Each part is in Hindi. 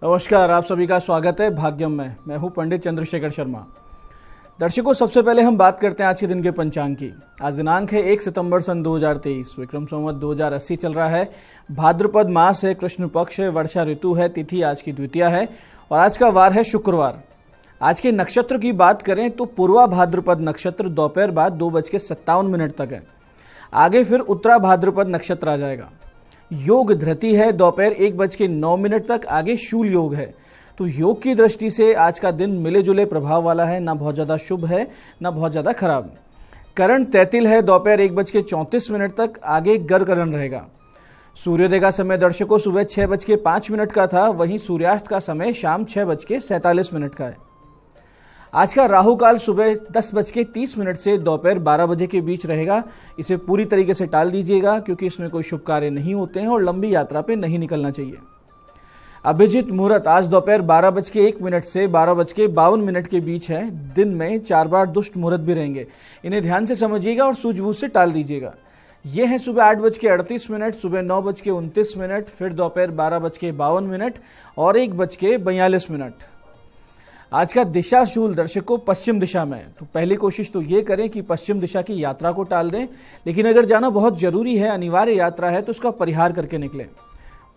नमस्कार, आप सभी का स्वागत है भाग्यम में। मैं हूं पंडित चंद्रशेखर शर्मा। दर्शकों, सबसे पहले हम बात करते हैं आज के दिन के पंचांग की। आज दिनांक है 1 सितंबर सन 2023, विक्रम संवत 2080 चल रहा है। भाद्रपद मास है, कृष्ण पक्ष है, वर्षा ऋतु है, तिथि आज की द्वितीया है और आज का वार है शुक्रवार। आज के नक्षत्र की बात करें तो पूर्वा भाद्रपद नक्षत्र दोपहर बाद 2:57 तक है। आगे फिर उत्तरा भाद्रपद नक्षत्र आ जाएगा। योग धृति है दोपहर 1:09 तक, आगे शूल योग है। तो योग की दृष्टि से आज का दिन मिले जुले प्रभाव वाला है, ना बहुत ज्यादा शुभ है ना बहुत ज्यादा खराब। करण तैतिल है दोपहर 1:34 तक, आगे गर करण रहेगा। सूर्योदय का समय दर्शकों सुबह 6:05 का था, वहीं सूर्यास्त का समय शाम 6:47 का है। आज का राहु काल सुबह 10:30 से दोपहर 12 बजे के बीच रहेगा। इसे पूरी तरीके से टाल दीजिएगा क्योंकि इसमें कोई शुभ कार्य नहीं होते हैं और लंबी यात्रा पे नहीं निकलना चाहिए। अभिजीत मुहूर्त आज दोपहर 12:01 से 12:52 के बीच है। दिन में 4 बार दुष्ट मुहूर्त भी रहेंगे, इन्हें ध्यान से समझिएगा और सूझबूझ से टाल दीजिएगा। ये है सुबह 8:38, सुबह 9:29, फिर दोपहर 12:52 और 1:42। आज का दिशा शूल दर्शकों पश्चिम दिशा में। तो पहली कोशिश तो ये करें कि पश्चिम दिशा की यात्रा को टाल दें, लेकिन अगर जाना बहुत जरूरी है, अनिवार्य यात्रा है, तो उसका परिहार करके निकलें।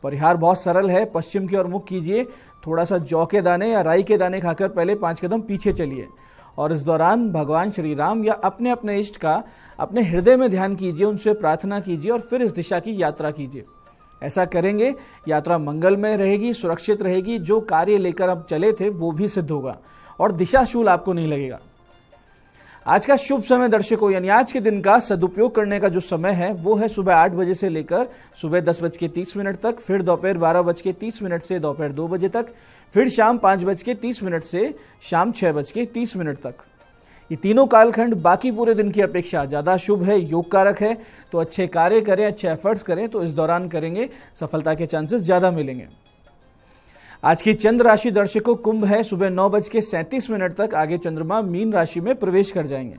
परिहार बहुत सरल है, पश्चिम की ओर मुख कीजिए, थोड़ा सा जौ के दाने या राई के दाने खाकर पहले 5 कदम पीछे चलिए और इस दौरान भगवान श्री राम या अपने अपने इष्ट का अपने हृदय में ध्यान कीजिए, उनसे प्रार्थना कीजिए और फिर इस दिशा की यात्रा कीजिए। ऐसा करेंगे यात्रा मंगलमय रहेगी, सुरक्षित रहेगी। जो कार्य लेकर आप चले थे वो भी सिद्ध होगा और दिशाशूल आपको नहीं लगेगा। आज का शुभ समय दर्शकों, यानी आज के दिन का सदुपयोग करने का जो समय है वो है सुबह 8 बजे से लेकर सुबह 10:30 तक, फिर दोपहर 12:30 से दोपहर 2 बजे तक, फिर शाम 5:30 से शाम 6:30 तक। ये तीनों कालखंड बाकी पूरे दिन की अपेक्षा ज्यादा शुभ है, योग कारक है। तो अच्छे कार्य करें, अच्छे एफर्ट्स करें तो इस दौरान करेंगे, सफलता के चांसेस ज्यादा मिलेंगे। आज की चंद्र राशि दर्शकों कुंभ है, सुबह 9:37 तक, आगे चंद्रमा मीन राशि में प्रवेश कर जाएंगे,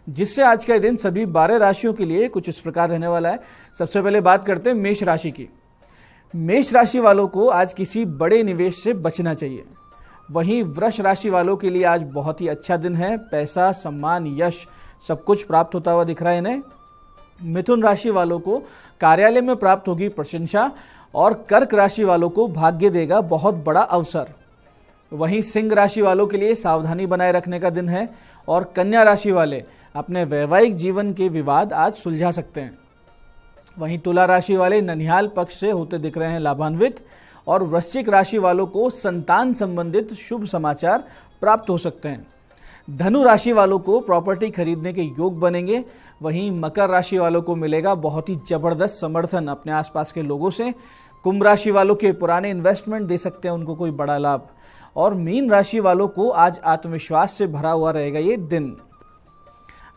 जिससे आज का दिन सभी 12 राशियों के लिए कुछ इस प्रकार रहने वाला है। सबसे पहले बात करते हैं मेष राशि की। मेष राशि वालों को आज किसी बड़े निवेश से बचना चाहिए। वहीं वृष राशि वालों के लिए आज बहुत ही अच्छा दिन है। पैसा, सम्मान, यश सब कुछ प्राप्त होता हुआ दिख रहा है इन्हें। मिथुन राशि वालों को कार्यालय में प्राप्त होगी प्रशंसा और कर्क राशि वालों को भाग्य देगा बहुत बड़ा अवसर। वहीं सिंह राशि वालों के लिए सावधानी बनाए रखने का दिन है और कन्या राशि वाले अपने वैवाहिक जीवन के विवाद आज सुलझा सकते हैं। वहीं तुला राशि वाले ननिहाल पक्ष से होते दिख रहे हैं लाभान्वित और वृश्चिक राशि वालों को संतान संबंधित शुभ समाचार प्राप्त हो सकते हैं। धनु राशि वालों को प्रॉपर्टी खरीदने के योग बनेंगे। वहीं मकर राशि वालों को मिलेगा बहुत ही जबरदस्त समर्थन अपने आसपास के लोगों से। कुंभ राशि वालों के पुराने इन्वेस्टमेंट दे सकते हैं उनको कोई बड़ा लाभ। और मीन राशि वालों को आज आत्मविश्वास से भरा हुआ रहेगा ये दिन।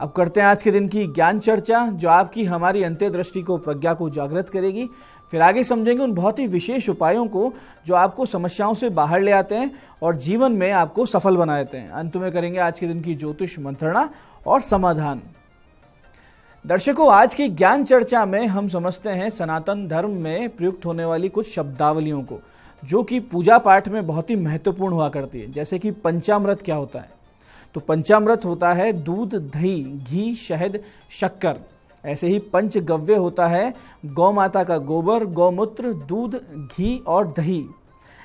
अब करते हैं आज के दिन की ज्ञान चर्चा, जो आपकी हमारी अंत्यदृष्टि को, प्रज्ञा को जागृत करेगी। फिर आगे समझेंगे उन बहुत ही विशेष उपायों को जो आपको समस्याओं से बाहर ले आते हैं और जीवन में आपको सफल बना देते हैं। अंत में करेंगे आज के दिन की ज्योतिष मंत्रणा और समाधान। दर्शकों, आज की ज्ञान चर्चा में हम समझते हैं सनातन धर्म में प्रयुक्त होने वाली कुछ शब्दावलियों को, जो कि पूजा पाठ में बहुत ही महत्वपूर्ण हुआ करती है। जैसे कि पंचामृत क्या होता है? तो पंचामृत होता है दूध, दही, घी, शहद, शक्कर। ऐसे ही पंचगव्य होता है गौ माता का गोबर, गौमूत्र, दूध, घी और दही।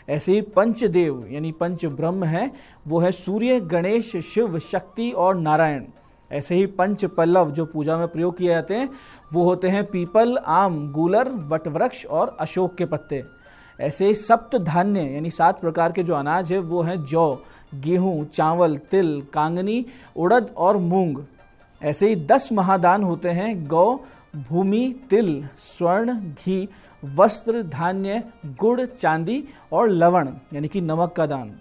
ऐसे ही पंचदेव यानी पंच ब्रह्म है, वो है सूर्य, गणेश, शिव, शक्ति और नारायण। ऐसे ही पंच पल्लव जो पूजा में प्रयोग किए जाते हैं वो होते हैं पीपल, आम, गूलर, वटवृक्ष और अशोक के पत्ते। ऐसे ही सप्त धान्य यानी 7 प्रकार के जो अनाज है वो हैं जौ, गेहूं, चावल, तिल, कांगनी, उड़द और मूंग। ऐसे ही 10 महादान होते हैं गौ, भूमि, तिल, स्वर्ण, घी, वस्त्र, धान्य, गुड़, चांदी और लवण यानी कि नमक का दान।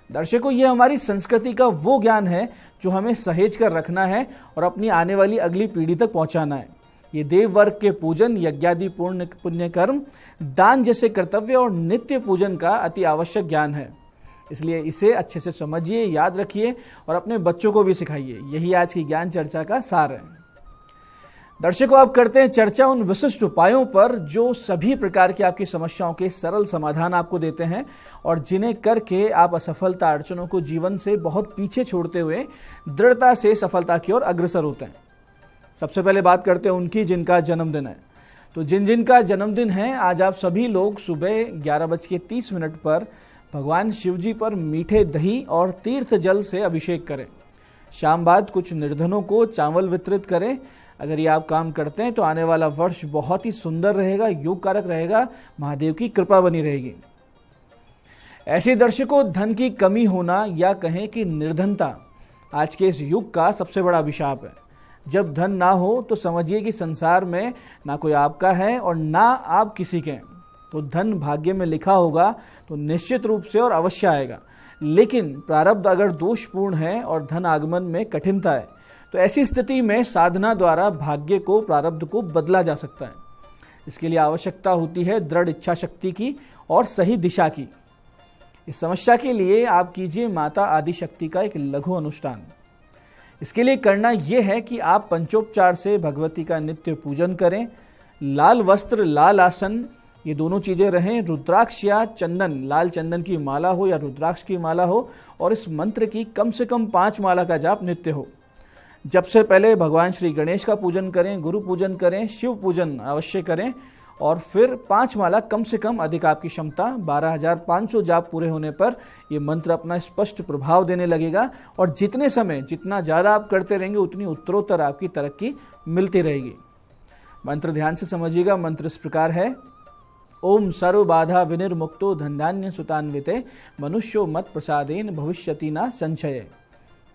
दर्शकों, ये हमारी संस्कृति का वो ज्ञान है जो हमें सहेज कर रखना है और अपनी आने वाली अगली पीढ़ी तक पहुंचाना है। ये देव वर्ग के पूजन, यज्ञादि पूर्ण पुण्य कर्म, दान जैसे कर्तव्य और नित्य पूजन का अति आवश्यक ज्ञान है। इसलिए इसे अच्छे से समझिए, याद रखिए और अपने बच्चों को भी सिखाइए। यही आज की ज्ञान चर्चा का सार है। दर्शकों, आप करते हैं चर्चा उन विशिष्ट उपायों पर जो सभी प्रकार की आपकी समस्याओं के सरल समाधान आपको देते हैं और जिन्हें करके आप असफलता अड़चनों को जीवन से बहुत पीछे छोड़ते हुए दृढ़ता से सफलता की ओर अग्रसर होते हैं। सबसे पहले बात करते हैं उनकी जिनका जन्मदिन है। तो जिनका जन्मदिन है, आज आप सभी लोग सुबह 11:30 पर भगवान शिव जी पर मीठे दही और तीर्थ जल से अभिषेक करें। शाम बाद कुछ निर्धनों को चावल वितरित करें। अगर ये आप काम करते हैं तो आने वाला वर्ष बहुत ही सुंदर रहेगा, योग कारक रहेगा, महादेव की कृपा बनी रहेगी। ऐसे दर्शकों, धन की कमी होना या कहें कि निर्धनता आज के इस युग का सबसे बड़ा अभिशाप है। जब धन ना हो तो समझिए कि संसार में ना कोई आपका है और ना आप किसी के हैं। तो धन भाग्य में लिखा होगा तो निश्चित रूप से और अवश्य आएगा, लेकिन प्रारब्ध अगर दोषपूर्ण है और धन आगमन में कठिनता है तो ऐसी स्थिति में साधना द्वारा भाग्य को, प्रारब्ध को बदला जा सकता है। इसके लिए आवश्यकता होती है दृढ़ इच्छा शक्ति की और सही दिशा की। इस समस्या के लिए आप कीजिए माता आदि शक्ति का एक लघु अनुष्ठान। इसके लिए करना यह है कि आप पंचोपचार से भगवती का नित्य पूजन करें। लाल वस्त्र, लाल आसन, ये दोनों चीजें रहें। रुद्राक्ष या चंदन, लाल चंदन की माला हो या रुद्राक्ष की माला हो, और इस मंत्र की कम से कम 5 माला का जाप नित्य हो। जब से पहले भगवान श्री गणेश का पूजन करें, गुरु पूजन करें, शिव पूजन अवश्य करें, और फिर 5 माला कम से कम, अधिक आपकी क्षमता 12,500 जाप पूरे होने पर यह मंत्र अपना स्पष्ट प्रभाव देने लगेगा। और जितने समय, जितना ज़्यादा आप करते रहेंगे उतनी उत्तरोत्तर आपकी तरक्की मिलती रहेगी। मंत्र ध्यान से समझिएगा। मंत्र इस प्रकार है: ओम सर्व बाधा विनिर्मुक्तो धन्यान्य सुतान्विते मनुष्यो मत प्रसादेन भविष्यति न संशय।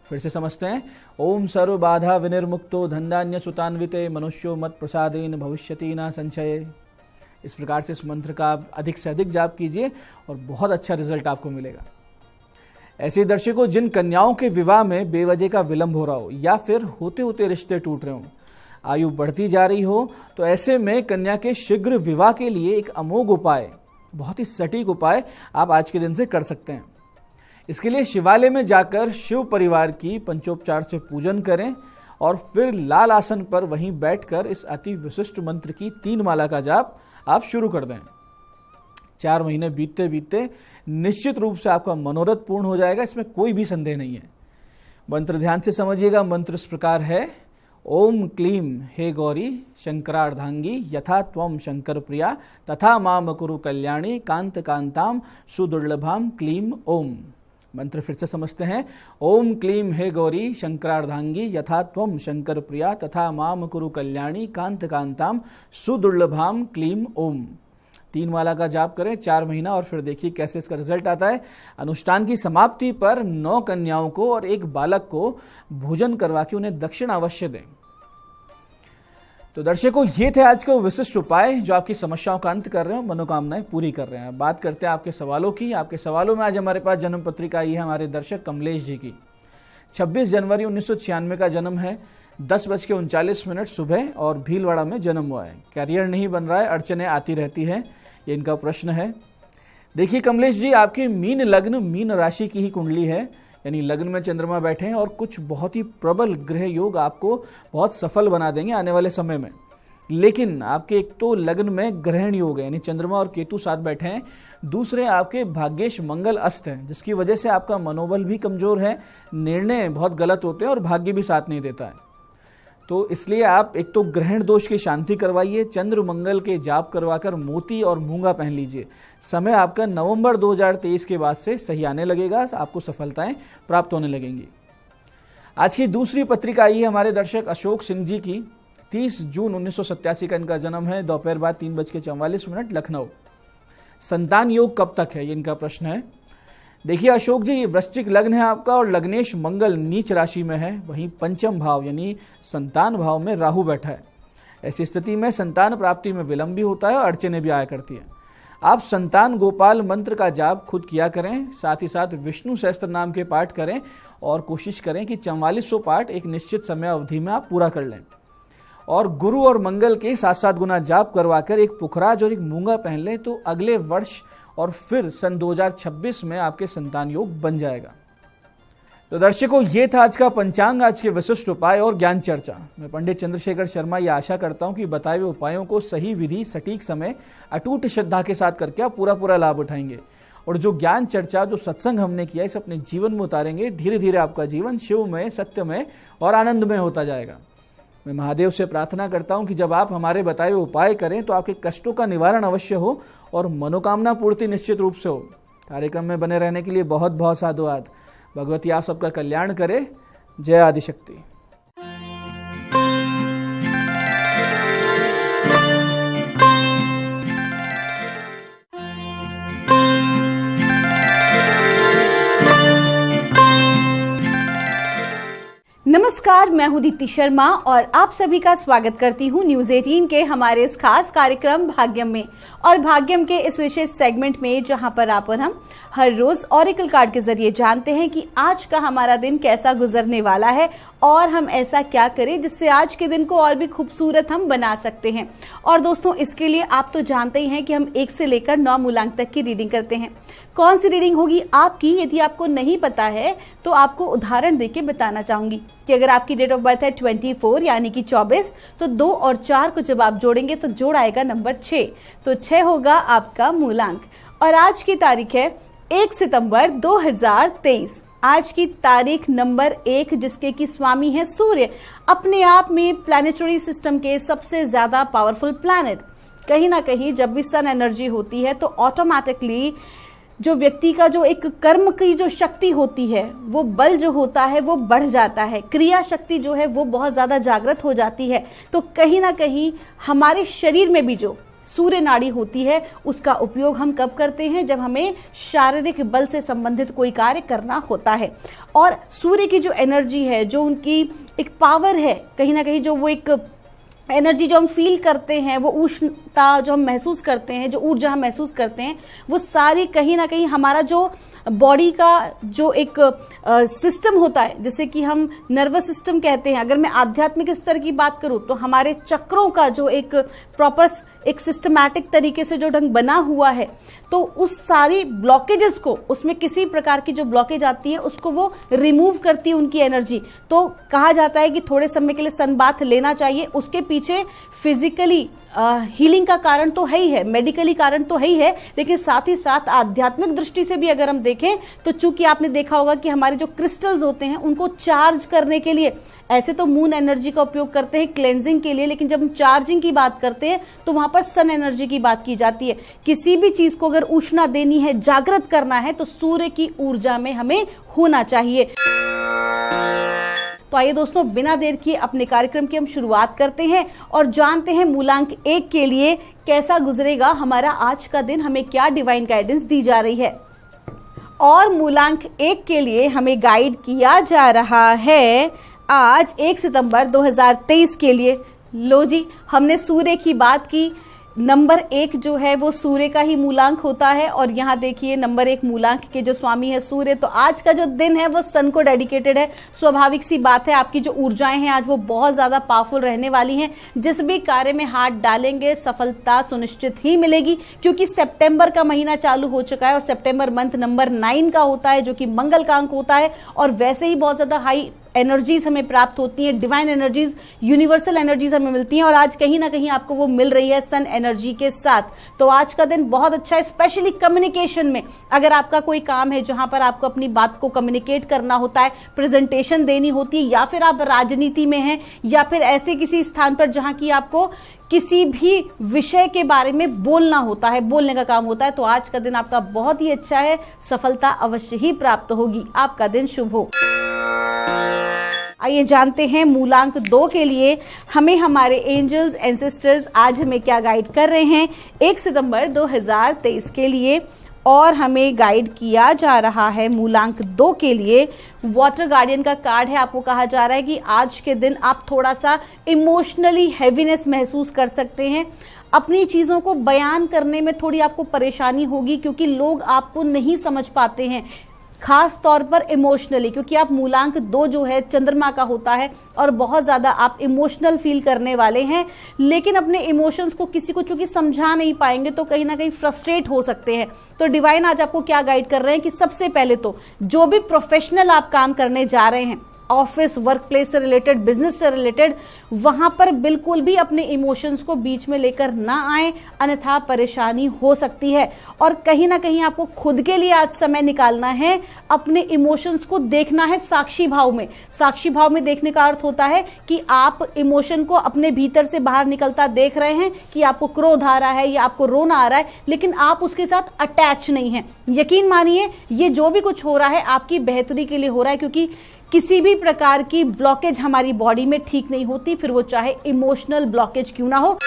फिर से समझते हैं। ओम सर्व बाधा विनिर्मुक्तो धन्यान्य सुतान्विते मनुष्यो मत प्रसादेन भविष्यति न संशय। इस प्रकार से इस मंत्र का आप अधिक से अधिक जाप कीजिए और बहुत अच्छा रिजल्ट आपको मिलेगा। ऐसे दर्शकों, जिन कन्याओं के विवाह में बेवजह का विलंब हो रहा हो या फिर होते होते रिश्ते टूट रहे हो, आयु बढ़ती जा रही हो, तो ऐसे में कन्या के शीघ्र विवाह के लिए एक अमोघ उपाय, बहुत ही सटीक उपाय आप आज के दिन से कर सकते हैं। इसके लिए शिवालय में जाकर शिव परिवार की पंचोपचार से पूजन करें और फिर लाल आसन पर वहीं बैठकर इस अति विशिष्ट मंत्र की 3 माला का जाप आप शुरू कर दें। 4 महीने बीतते बीतते निश्चित रूप से आपका मनोरथ पूर्ण हो जाएगा, इसमें कोई भी संदेह नहीं है। मंत्र ध्यान से समझिएगा। मंत्र इस प्रकार है: ओम क्लीम हे गौरी शंकरार्धांगी यथा त्वम शंकर प्रिया तथा माम कुरु कल्याणी कांत कांताम सुदुर्लभाम क्लीम ओम। मंत्र फिर से समझते हैं। ओम क्लीम हे गौरी शंकरार्धांगी यथा त्वम शंकर प्रिया तथा माम कुरु कल्याणी कांत कांताम सुदुर्लभाम क्लीम ओम। 3 माला का जाप करें 4 महीना, और फिर देखिए कैसे इसका रिजल्ट आता है। अनुष्ठान की समाप्ति पर 9 कन्याओं को और 1 बालक को भोजन करवा के उन्हें दक्षिणा अवश्य दें। तो दर्शकों, ये थे आज के विशिष्ट उपाय जो आपकी समस्याओं का अंत कर रहे हैं, मनोकामनाएं पूरी कर रहे हैं। बात करते हैं आपके सवालों की। आपके सवालों में आज हमारे पास जन्म पत्रिका आई है हमारे दर्शक कमलेश जी की। 26 जनवरी 1996 का जन्म है। 10:39 सुबह और भीलवाड़ा में जन्म हुआ है। कैरियर नहीं बन रहा है, अड़चनें आती रहती है, ये इनका प्रश्न है। देखिए कमलेश जी, आपकी मीन लग्न, मीन राशि की ही कुंडली है, यानी लग्न में चंद्रमा बैठे हैं और कुछ बहुत ही प्रबल ग्रह योग आपको बहुत सफल बना देंगे आने वाले समय में। लेकिन आपके एक तो लग्न में ग्रहण योग है, यानी चंद्रमा और केतु साथ बैठे हैं। दूसरे आपके भाग्येश मंगल अस्त हैं, जिसकी वजह से आपका मनोबल भी कमजोर है, निर्णय बहुत गलत होते हैं और भाग्य भी साथ नहीं देता है। तो इसलिए आप एक तो ग्रहण दोष की शांति करवाइए, चंद्र मंगल के जाप करवाकर मोती और मूंगा पहन लीजिए। समय आपका नवंबर 2023 के बाद से सही आने लगेगा, आपको सफलताएं प्राप्त होने लगेंगी। आज की दूसरी पत्रिका आई है हमारे दर्शक अशोक सिंह जी की। 30 जून 1987 का इनका जन्म है। दोपहर बाद 3:44 लखनऊ। संतान योग कब तक है, ये इनका प्रश्न है। देखिए अशोक जी, वृश्चिक लग्न है आपका और लग्नेश मंगल नीच राशि में है, वहीं पंचम भाव यानी संतान भाव में राहु बैठा है। ऐसी स्थिति में संतान प्राप्ति में विलंब भी होता है और अड़चनें भी आया करती है। आप संतान गोपाल मंत्र का जाप खुद किया करें, साथ ही साथ विष्णु सहस्त्र नाम के पाठ करें और कोशिश करें कि 4400 पाठ एक निश्चित समय अवधि में आप पूरा कर लें। और गुरु और मंगल के 7-7 गुना जाप करवाकर एक पुखराज और एक मूंगा पहन लें तो अगले वर्ष और फिर सन 2026 में आपके संतान योग बन जाएगा। तो दर्शकों, ये था आज का पंचांग, आज के विशिष्ट उपाय और ज्ञान चर्चा। मैं पंडित चंद्रशेखर शर्मा ये आशा करता हूं कि बताए हुए उपायों को सही विधि, सटीक समय, अटूट श्रद्धा के साथ करके आप पूरा लाभ उठाएंगे और जो ज्ञान चर्चा, जो सत्संग हमने किया, इसे अपने जीवन में उतारेंगे। धीरे धीरे आपका जीवन शिवमय, सत्यमय और आनंदमय होता जाएगा। मैं महादेव से प्रार्थना करता हूं कि जब आप हमारे बताए हुए उपाय करें तो आपके कष्टों का निवारण अवश्य हो और मनोकामना पूर्ति निश्चित रूप से हो। कार्यक्रम में बने रहने के लिए बहुत बहुत साधुवाद। भगवती आप सबका कल्याण करे। जय आदिशक्ति। नमस्कार, मैं हूं दीप्ति शर्मा और आप सभी का स्वागत करती हूं न्यूज 18 के हमारे इस खास कार्यक्रम भाग्यम में। और भाग्यम के इस विशेष सेगमेंट में जहां पर आप और हम हर रोज ऑरेकल कार्ड के जरिए जानते हैं कि आज का हमारा दिन कैसा गुजरने वाला है और हम ऐसा क्या करें जिससे आज के दिन को और भी खूबसूरत हम बना सकते हैं। और दोस्तों, इसके लिए आप तो जानते ही हैं कि हम 1 से लेकर 9 मूलांक तक की रीडिंग करते हैं। कौन सी रीडिंग होगी आपकी, यदि आपको नहीं पता है तो आपको उदाहरण देके बताना चाहूंगी कि अगर आपकी डेट ऑफ बर्थ है 24 यानी कि 24, तो 2 और 4 को जब आप जोड़ेंगे तो जोड़ आएगा नंबर 6, तो 6 होगा आपका मूलांक। और आज की तारीख है 1 सितंबर 2023। आज की तारीख नंबर 1, जिसके की स्वामी है सूर्य, अपने आप में प्लैनेटरी सिस्टम के सबसे ज्यादा पावरफुल प्लैनेट। कहीं ना कहीं जब भी सन एनर्जी होती है तो ऑटोमेटिकली जो व्यक्ति का जो एक कर्म की जो शक्ति होती है, वो बल जो होता है वो बढ़ जाता है, क्रिया शक्ति जो है वो बहुत ज्यादा जागृत हो जाती है। तो कहीं ना कहीं हमारे शरीर में भी जो सूर्य नाड़ी होती है उसका उपयोग हम कब करते हैं, जब हमें शारीरिक बल से संबंधित कोई कार्य करना होता है। और सूर्य की जो एनर्जी है, जो उनकी एक पावर है, कहीं ना कहीं जो वो एक एनर्जी जो हम फील करते हैं, वो उष्णता जो हम महसूस करते हैं, जो ऊर्जा हम महसूस करते हैं, वो सारी कहीं ना कहीं हमारा जो बॉडी का जो एक सिस्टम होता है, जैसे कि हम नर्वस सिस्टम कहते हैं। अगर मैं आध्यात्मिक स्तर की बात करूं तो हमारे चक्रों का जो एक प्रॉपर एक सिस्टमैटिक तरीके से जो ढंग बना हुआ है, तो उस सारी ब्लॉकेजेस को, उसमें किसी प्रकार की जो ब्लॉकेज आती है उसको वो रिमूव करती है उनकी एनर्जी। तो कहा जाता है कि थोड़े समय के लिए सन बाथ लेना चाहिए। उसके पीछे फिजिकली हीलिंग का कारण तो है ही है, मेडिकली कारण तो है ही है, लेकिन साथ ही साथ आध्यात्मिक दृष्टि से भी अगर हम देखें तो चूंकि आपने देखा होगा कि हमारे जो क्रिस्टल्स होते हैं उनको चार्ज करने के लिए, ऐसे तो मून एनर्जी का उपयोग करते हैं क्लेंजिंग के लिए, लेकिन जब हम चार्जिंग की बात करते हैं तो वहां पर सन एनर्जी की बात की जाती है। किसी भी चीज को अगर ऊष्मा देनी है, जागृत करना है, तो सूर्य की ऊर्जा में हमें होना चाहिए। तो आइए दोस्तों, बिना देर किए अपने कार्यक्रम की हम शुरुआत करते हैं और जानते हैं मूलांक 1 के लिए कैसा गुजरेगा हमारा आज का दिन, हमें क्या डिवाइन गाइडेंस दी जा रही है। और मूलांक 1 के लिए हमें गाइड किया जा रहा है आज 1 सितंबर 2023 के लिए। लो जी, हमने सूर्य की बात की। नंबर 1 जो है वो सूर्य का ही मूलांक होता है और यहाँ देखिए नंबर 1 मूलांक के जो स्वामी है सूर्य। तो आज का जो दिन है वो सन को डेडिकेटेड है। स्वाभाविक सी बात है, आपकी जो ऊर्जाएं हैं आज वो बहुत ज्यादा पावरफुल रहने वाली हैं। जिस भी कार्य में हाथ डालेंगे सफलता सुनिश्चित ही मिलेगी, क्योंकि सितंबर का महीना चालू हो चुका है और सितंबर मंथ नंबर 9 का होता है, जो कि मंगल का अंक होता है। और वैसे ही बहुत ज्यादा हाई एनर्जीज हमें प्राप्त होती हैं, डिवाइन एनर्जीज, यूनिवर्सल एनर्जीज हमें मिलती हैं और आज कहीं ना कहीं आपको वो मिल रही है सन एनर्जी के साथ। तो आज का दिन बहुत अच्छा है, स्पेशली कम्युनिकेशन में। अगर आपका कोई काम है जहां पर आपको अपनी बात को कम्युनिकेट करना होता है, प्रेजेंटेशन देनी होती है, या फिर आप राजनीति में हैं, या फिर ऐसे किसी स्थान पर जहां की आपको किसी भी विषय के बारे में बोलना होता है, बोलने का काम होता है, तो आज का दिन आपका बहुत ही अच्छा है, सफलता अवश्य ही प्राप्त होगी। आपका दिन शुभ हो। आइए जानते हैं मूलांक 2 के लिए हमें हमारे एंजल्स एंसेस्टर्स आज हमें क्या गाइड कर रहे हैं 1 सितंबर 2023 के लिए। और हमें गाइड किया जा रहा है मूलांक 2 के लिए वाटर गार्डियन का कार्ड है। आपको कहा जा रहा है कि आज के दिन आप थोड़ा सा इमोशनली हैवीनेस महसूस कर सकते हैं। अपनी चीजों को बयान करने में थोड़ी आपको परेशानी होगी, क्योंकि लोग आपको नहीं समझ पाते हैं। खास तौर पर इमोशनली, क्योंकि आप मूलांक 2 जो है चंद्रमा का होता है और बहुत ज्यादा आप इमोशनल फील करने वाले हैं, लेकिन अपने इमोशंस को किसी को चूंकि समझा नहीं पाएंगे तो कहीं ना कहीं फ्रस्ट्रेट हो सकते हैं। तो डिवाइन आज आपको क्या गाइड कर रहे हैं कि सबसे पहले तो जो भी प्रोफेशनल आप काम करने जा रहे हैं, ऑफिस वर्क प्लेस से रिलेटेड, बिजनेस से रिलेटेड, वहां पर बिल्कुल भी अपने इमोशंस को बीच में लेकर ना आए, अन्यथा परेशानी हो सकती है। और कहीं ना कहीं आपको खुद के लिए आज समय निकालना है, अपने इमोशंस को देखना है साक्षी भाव में। साक्षी भाव में देखने का अर्थ होता है कि आप इमोशन को अपने भीतर से बाहर निकलता देख रहे हैं कि आपको क्रोध आ रहा है या आपको रोना आ रहा है, लेकिन आप उसके साथ अटैच नहीं है। यकीन मानिए ये जो भी कुछ हो रहा है आपकी बेहतरी के लिए हो रहा है, क्योंकि किसी भी प्रकार की ब्लॉकेज हमारी बॉडी में ठीक नहीं होती, फिर वो चाहे इमोशनल ब्लॉकेज क्यों ना हो।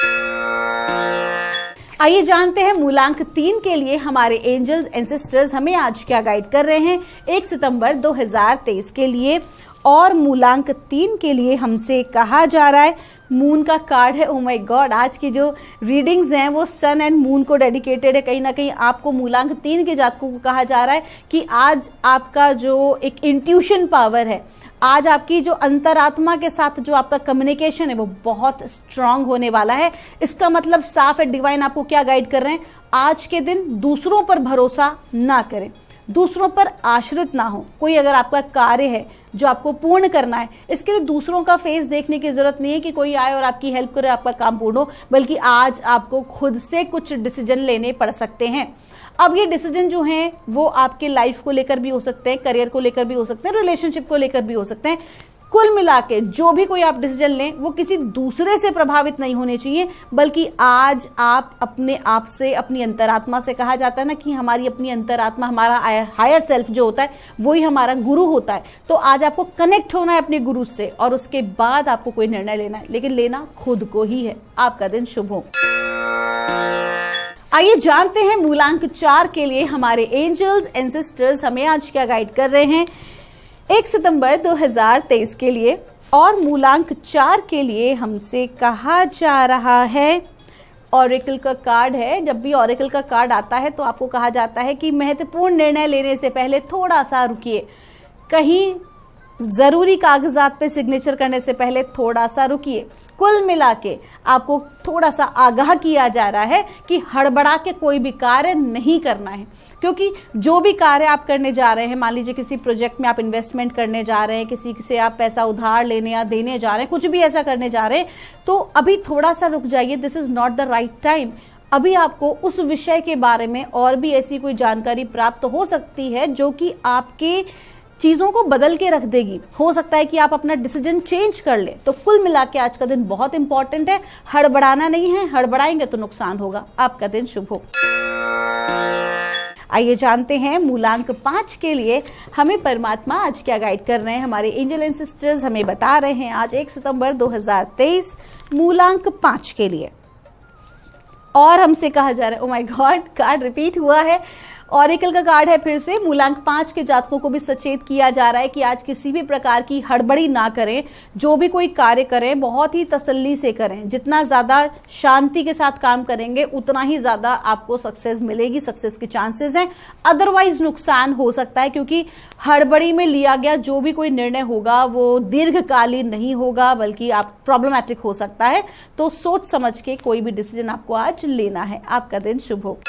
आइए जानते हैं मूलांक 3 के लिए हमारे एंजल्स एंड सिस्टर्स हमें आज क्या गाइड कर रहे हैं 1 सितंबर 2023 के लिए। और मूलांक 3 के लिए हमसे कहा जा रहा है, मून का कार्ड है। ओ माय गॉड, आज की जो रीडिंग्स हैं वो सन एंड मून को डेडिकेटेड है। कहीं ना कहीं आपको मूलांक 3 के जातकों को कहा जा रहा है कि आज आपका जो एक इंट्यूशन पावर है, आज आपकी जो अंतरात्मा के साथ जो आपका कम्युनिकेशन है वो बहुत स्ट्रांग होने वाला है। इसका मतलब साफ है, डिवाइन आपको क्या गाइड कर रहे हैं, आज के दिन दूसरों पर भरोसा ना करें, दूसरों पर आश्रित ना हो। कोई अगर आपका कार्य है जो आपको पूर्ण करना है, इसके लिए दूसरों का फेस देखने की जरूरत नहीं है कि कोई आए और आपकी हेल्प करे आपका काम पूर्ण हो, बल्कि आज आपको खुद से कुछ डिसीजन लेने पड़ सकते हैं। अब ये डिसीजन जो हैं वो आपके लाइफ को लेकर भी हो सकते हैं, करियर को लेकर भी हो सकते हैं, रिलेशनशिप को लेकर भी हो सकते हैं। कुल मिला के जो भी कोई आप डिसीजन लें वो किसी दूसरे से प्रभावित नहीं होने चाहिए, बल्कि आज आप अपने आप से, अपनी अंतरात्मा से, कहा जाता है ना कि हमारी अपनी अंतरात्मा, हमारा हायर सेल्फ जो होता है वही हमारा गुरु होता है। तो आज आपको कनेक्ट होना है अपने गुरु से और उसके बाद आपको कोई निर्णय लेना है, लेकिन लेना खुद को ही है। आपका दिन शुभ हो। आइए जानते हैं मूलांक 4 के लिए हमारे एंजल्स एंड सिस्टर्स हमें आज क्या गाइड कर रहे हैं 1 सितंबर 2023 के लिए। और मूलांक 4 के लिए हमसे कहा जा रहा है, ऑरेकल का कार्ड है। जब भी ऑरेकल का कार्ड आता है तो आपको कहा जाता है कि महत्वपूर्ण निर्णय लेने से पहले थोड़ा सा रुकिए, कहीं जरूरी कागजात पे सिग्नेचर करने से पहले थोड़ा सा रुकिए। कुल मिला के आपको थोड़ा सा आगाह किया जा रहा है कि हड़बड़ा के कोई भी कार्य नहीं करना है, क्योंकि जो भी कार्य आप करने जा रहे हैं, मान लीजिए किसी प्रोजेक्ट में आप इन्वेस्टमेंट करने जा रहे हैं, किसी से आप पैसा उधार लेने या देने जा रहे हैं, कुछ भी ऐसा करने जा रहे हैं, तो अभी थोड़ा सा रुक जाइए। This is not the right time. अभी आपको उस विषय के बारे में और भी ऐसी कोई जानकारी प्राप्त हो सकती है जो कि आपके चीजों को बदल के रख देगी। हो सकता है कि आप अपना डिसीजन चेंज कर ले। तो कुल मिला के आज का दिन बहुत इंपॉर्टेंट है, हड़बड़ाना नहीं है, हड़बड़ाएंगे तो नुकसान होगा। आपका दिन शुभ हो। आइए जानते हैं मूलांक 5 के लिए हमें परमात्मा आज क्या गाइड कर रहे हैं। हमारे एंजल एंड सिस्टर्स हमें बता रहे हैं आज 1 सितंबर 2023 मूलांक 5 के लिए। और हमसे कहा जा रहा है, oh my God, card repeat हुआ है, ऑरेकल का कार्ड है फिर से। मूलांक 5 के जातकों को भी सचेत किया जा रहा है कि आज किसी भी प्रकार की हड़बड़ी ना करें। जो भी कोई कार्य करें बहुत ही तसल्ली से करें। जितना ज्यादा शांति के साथ काम करेंगे उतना ही ज्यादा आपको सक्सेस मिलेगी, सक्सेस के चांसेस हैं। अदरवाइज नुकसान हो सकता है, क्योंकि हड़बड़ी में लिया गया जो भी कोई निर्णय होगा वो दीर्घकालीन नहीं होगा, बल्कि आप प्रॉब्लमैटिक हो सकता है। तो सोच समझ के कोई भी डिसीजन आपको आज लेना है। आपका दिन शुभ हो।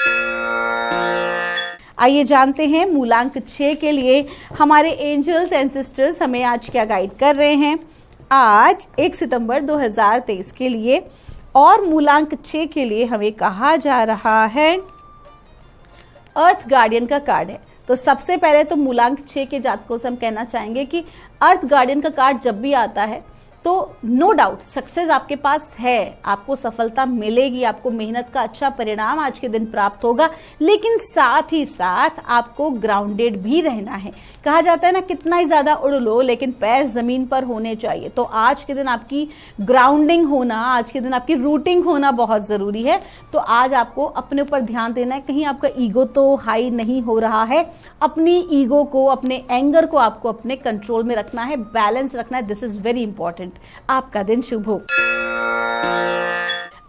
आइए जानते हैं मूलांक 6 के लिए हमारे एंजल्स एंड सिस्टर्स हमें आज क्या गाइड कर रहे हैं आज 1 सितंबर 2023 के लिए। और मूलांक 6 के लिए हमें कहा जा रहा है, अर्थ गार्डियन का कार्ड है। तो सबसे पहले तो मूलांक 6 के जातकों से हम कहना चाहेंगे कि अर्थ गार्डियन का कार्ड जब भी आता है तो नो डाउट सक्सेस आपके पास है, आपको सफलता मिलेगी, आपको मेहनत का अच्छा परिणाम आज के दिन प्राप्त होगा, लेकिन साथ ही साथ आपको ग्राउंडेड भी रहना है। कहा जाता है ना, कितना ही ज्यादा उड़ लो लेकिन पैर जमीन पर होने चाहिए। तो आज के दिन आपकी ग्राउंडिंग होना, आज के दिन आपकी रूटिंग होना बहुत जरूरी है। तो आज आपको अपने ऊपर ध्यान देना है, कहीं आपका ईगो तो हाई नहीं हो रहा है। अपनी ईगो को, अपने एंगर को आपको अपने कंट्रोल में रखना है, बैलेंस रखना है। This is very important. आपका दिन शुभ हो।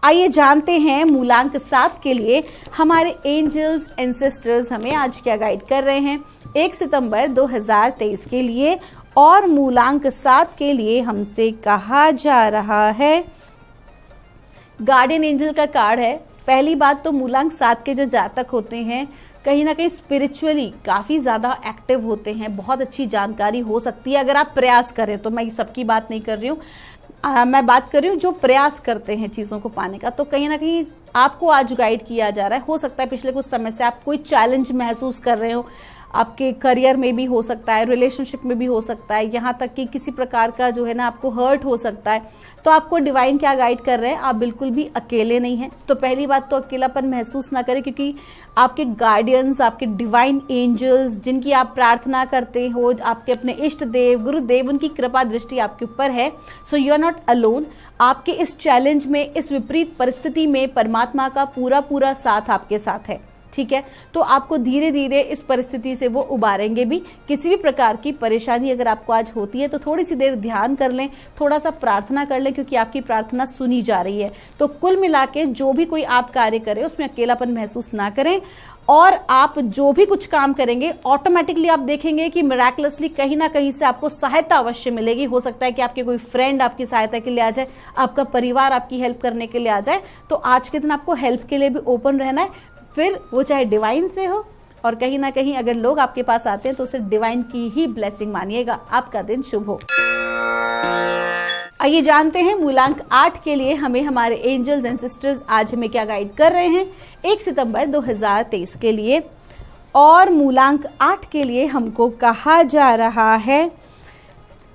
आइए जानते हैं मूलांक 7 के लिए हमारे एंजल्स एंड सिस्टर्स हमें आज क्या गाइड कर रहे हैं 1 सितंबर 2023 के लिए। और मूलांक 7 के लिए हमसे कहा जा रहा है, गार्डियन एंजल का कार्ड है। पहली बात तो मूलांक 7 के जो जातक होते हैं कहीं ना कहीं स्पिरिचुअली काफ़ी ज़्यादा एक्टिव होते हैं, बहुत अच्छी जानकारी हो सकती है अगर आप प्रयास करें तो। मैं सबकी बात नहीं कर रही हूँ, मैं बात कर रही हूँ जो प्रयास करते हैं चीज़ों को पाने का। तो कहीं ना कहीं आपको आज गाइड किया जा रहा है। हो सकता है पिछले कुछ समय से आप कोई चैलेंज महसूस कर रहे हो, आपके करियर में भी हो सकता है, रिलेशनशिप में भी हो सकता है, यहाँ तक कि किसी प्रकार का जो है ना आपको हर्ट हो सकता है। तो आपको डिवाइन क्या गाइड कर रहे हैं, आप बिल्कुल भी अकेले नहीं हैं। तो पहली बात तो अकेलापन महसूस ना करें, क्योंकि आपके गार्डियंस, आपके डिवाइन एंजल्स जिनकी आप प्रार्थना करते हो, आपके अपने इष्ट देव गुरुदेव, उनकी कृपा दृष्टि आपके ऊपर है। So you are not alone. आपके इस चैलेंज में, इस विपरीत परिस्थिति में परमात्मा का पूरा साथ आपके साथ है। ठीक है, तो आपको धीरे धीरे इस परिस्थिति से वो उबारेंगे भी। किसी भी प्रकार की परेशानी अगर आपको आज होती है तो थोड़ी सी देर ध्यान कर लें, थोड़ा सा प्रार्थना कर लें, क्योंकि आपकी प्रार्थना सुनी जा रही है। तो कुल मिला के जो भी कोई आप कार्य करें उसमें अकेलापन महसूस ना करें, और आप जो भी कुछ काम करेंगे ऑटोमेटिकली आप देखेंगे कि मिराकुलसली कहीं ना कहीं से आपको सहायता अवश्य मिलेगी। हो सकता है कि आपके कोई फ्रेंड आपकी सहायता के लिए आ जाए, आपका परिवार आपकी हेल्प करने के लिए आ जाए। तो आज के दिन आपको हेल्प के लिए भी ओपन रहना है, फिर वो चाहे डिवाइन से हो, और कहीं ना कहीं अगर लोग आपके पास आते हैं तो सिर्फ डिवाइन की ही ब्लेसिंग मानिएगा। आपका दिन शुभ हो। आइए जानते हैं मूलांक 8 के लिए हमें हमारे एंजल्स एंड सिस्टर्स आज हमें क्या गाइड कर रहे हैं 1 सितंबर 2023 के लिए। और मूलांक 8 के लिए हमको कहा जा रहा है,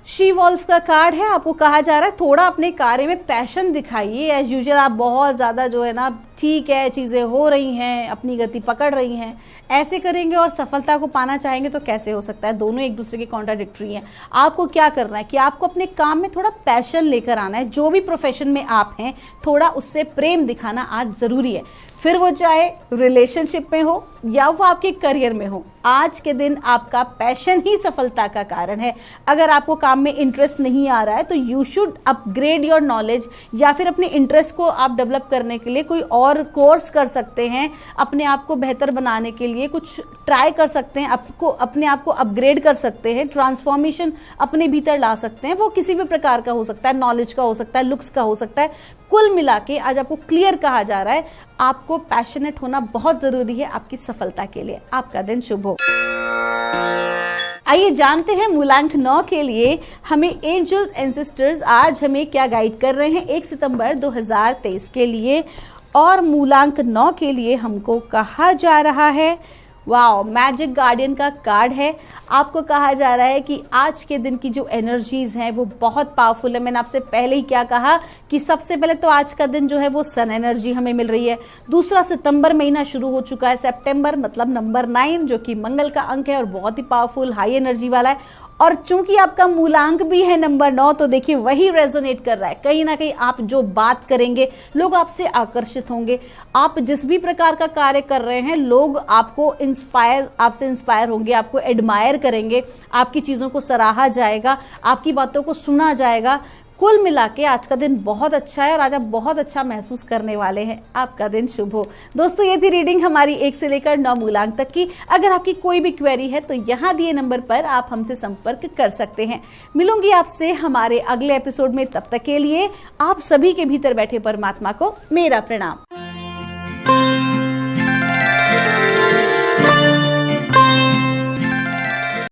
शी वॉल्फ का कार्ड है। आपको कहा जा रहा है थोड़ा अपने कार्य में पैशन दिखाइए। एज यूजुअल आप बहुत ज़्यादा जो है ना, ठीक है चीज़ें हो रही हैं, अपनी गति पकड़ रही हैं, ऐसे करेंगे और सफलता को पाना चाहेंगे तो कैसे हो सकता है। दोनों एक दूसरे के कॉन्ट्राडिक्टरी हैं। आपको क्या करना है कि आपको अपने काम में थोड़ा पैशन लेकर आना है। जो भी प्रोफेशन में आप हैं थोड़ा उससे प्रेम दिखाना आज ज़रूरी है, फिर वो चाहे रिलेशनशिप में हो या वो आपके करियर में हो। आज के दिन आपका पैशन ही सफलता का कारण है। अगर आपको काम में इंटरेस्ट नहीं आ रहा है तो you should upgrade your knowledge, या फिर अपने इंटरेस्ट को आप डेवलप करने के लिए कोई और कोर्स कर सकते हैं। अपने आप को बेहतर बनाने के लिए कुछ ट्राई कर सकते हैं, अपने आप को अपग्रेड कर सकते हैं, ट्रांसफॉर्मेशन अपने भीतर ला सकते हैं। वो किसी भी प्रकार का हो सकता है, नॉलेज का हो सकता है, लुक्स का हो सकता है। कुल मिला के आज आपको क्लियर कहा जा रहा है आपको पैशनेट होना बहुत जरूरी है आपकी सफलता के लिए। आपका दिन शुभ हो। आइए जानते हैं मूलांक 9 के लिए हमें एंजल्स एंड सिस्टर्स आज हमें क्या गाइड कर रहे हैं 1 सितंबर 2023 के लिए। और मूलांक 9 के लिए हमको कहा जा रहा है, वाओ, मैजिक गार्डियन का कार्ड है। आपको कहा जा रहा है कि आज के दिन की जो एनर्जीज हैं वो बहुत पावरफुल है। मैंने आपसे पहले ही क्या कहा कि सबसे पहले तो आज का दिन जो है वो सन एनर्जी हमें मिल रही है। दूसरा सितंबर महीना शुरू हो चुका है, सितंबर मतलब नंबर 9 जो कि मंगल का अंक है और बहुत ही पावरफुल हाई एनर्जी वाला है। और चूंकि आपका मूलांक भी है नंबर 9, तो देखिए वही रेजोनेट कर रहा है। कहीं ना कहीं आप जो बात करेंगे लोग आपसे आकर्षित होंगे। आप जिस भी प्रकार का कार्य कर रहे हैं लोग आपको आपसे इंस्पायर होंगे, आपको एडमायर करेंगे, आपकी चीजों को सराहा जाएगा, आपकी बातों को सुना जाएगा। कुल मिला के आज का दिन बहुत अच्छा है और आज आप बहुत अच्छा महसूस करने वाले हैं। आपका दिन शुभ हो। दोस्तों ये थी रीडिंग हमारी 1 से लेकर 9 मूलांक तक की। अगर आपकी कोई भी क्वेरी है तो यहाँ दिए नंबर पर आप हमसे संपर्क कर सकते हैं। मिलूंगी आपसे हमारे अगले एपिसोड में। तब तक के लिए आप सभी के भीतर बैठे परमात्मा को मेरा प्रणाम।